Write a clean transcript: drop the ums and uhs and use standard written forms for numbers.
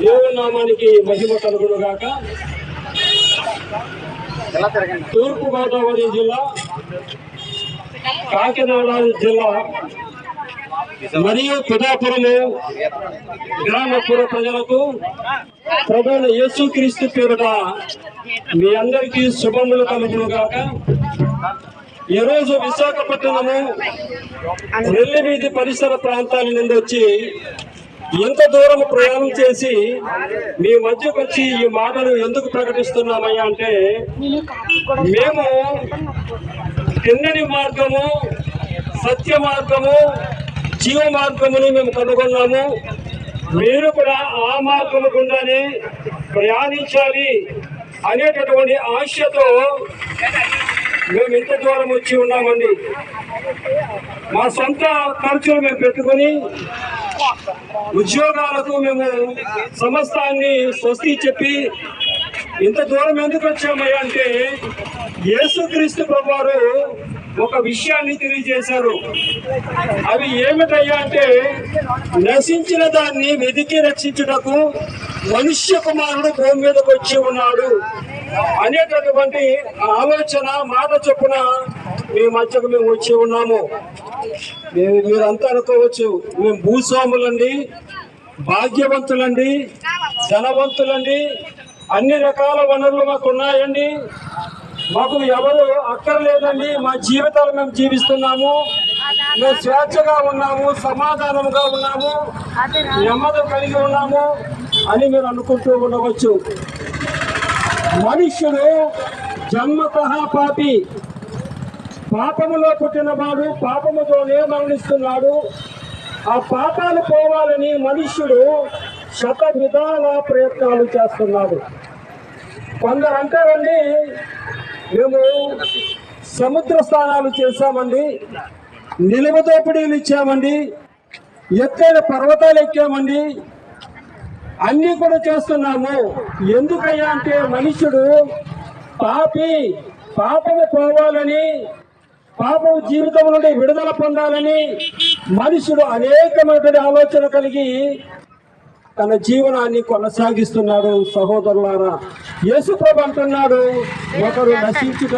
దేవుని నామానికి మహిమ కలుగునుగాక. తూర్పు గోదావరి జిల్లా, కాకినాడ జిల్లా మరియు పిఠాపురము గ్రామ పుర ప్రజలకు ప్రధాన యేసుక్రీస్తు పేరుట మీ అందరికీ శుభములు కలుగునుగాక. ఈరోజు విశాఖపట్నము నెల్లివీధి పరిసర ప్రాంతాల నుండి వచ్చి ఎంత దూరం ప్రయాణం చేసి మీ మధ్యకు వచ్చి ఈ మాటలు ఎందుకు ప్రకటిస్తున్నామయ్యా అంటే, మేము తిన్నని మార్గము, సత్య మార్గము, జీవ మార్గముని మేము కనుగొన్నాము. మీరు కూడా ఆ మార్గము గుండానే ప్రయాణించాలి అనేటటువంటి ఆశతో మేము ఇంత దూరం వచ్చి ఉన్నామండి. మా సొంత ఖర్చులు మేము పెట్టుకుని ఉద్యోగాలకు మేము సమస్తాన్ని స్వస్తి చెప్పి ఇంత దూరం ఎందుకు వచ్చామయ్యా అంటే, యేసుక్రీస్తు ప్రభువారు ఒక విషయాన్ని తెలియజేశారు. అవి ఏమిటయ్యా అంటే, నశించిన దాన్ని వెతికి రక్షించుటకు మనుష్య కుమారుడు భూమి మీదకి వచ్చి ఉన్నాడు అనేటటువంటి ఆలోచన మాట చొప్పున మీ మధ్యకు మేము వచ్చి ఉన్నాము. మీరంతా అనుకోవచ్చు, మేము భూస్వాములండి, భాగ్యవంతులండి, ధనవంతులండి, అన్ని రకాల వనరులు మాకు ఉన్నాయండి, మాకు ఎవరు అక్కర్లేదండి, మా జీవితాలు మేము జీవిస్తున్నాము, మేము స్వేచ్ఛగా ఉన్నాము, సమాధానంగా ఉన్నాము, నెమ్మది కలిగి ఉన్నాము అని మీరు అనుకుంటూ ఉండవచ్చు. మనుష్యుడు జన్మతః పాపి, పాపములో పుట్టినవాడు పాపముతోనే మరణిస్తున్నాడు. ఆ పాపాలు పోవాలని మనుష్యుడు శత విధాల ప్రయత్నాలు చేస్తున్నాడు. కొందరు అంటారండి, మేము సముద్ర స్నానాలు చేశామండి, నిలువ దోపిడీలు ఇచ్చామండి, ఎత్తైన పర్వతాలు ఎక్కామండి, అన్నీ కూడా చేస్తున్నాము. ఎందుకయ్యా అంటే, మనుష్యుడు పాపి, పాపము పోవాలని, పాపం జీవితం నుండి విడుదల పొందాలని మనుషుడు అనేకమైన ఆలోచన కలిగి తన జీవనాన్ని కొనసాగిస్తున్నాడు. సహోదరులారా, యేసు ప్రభు అంటున్నాడు, ఒకరు నశించుట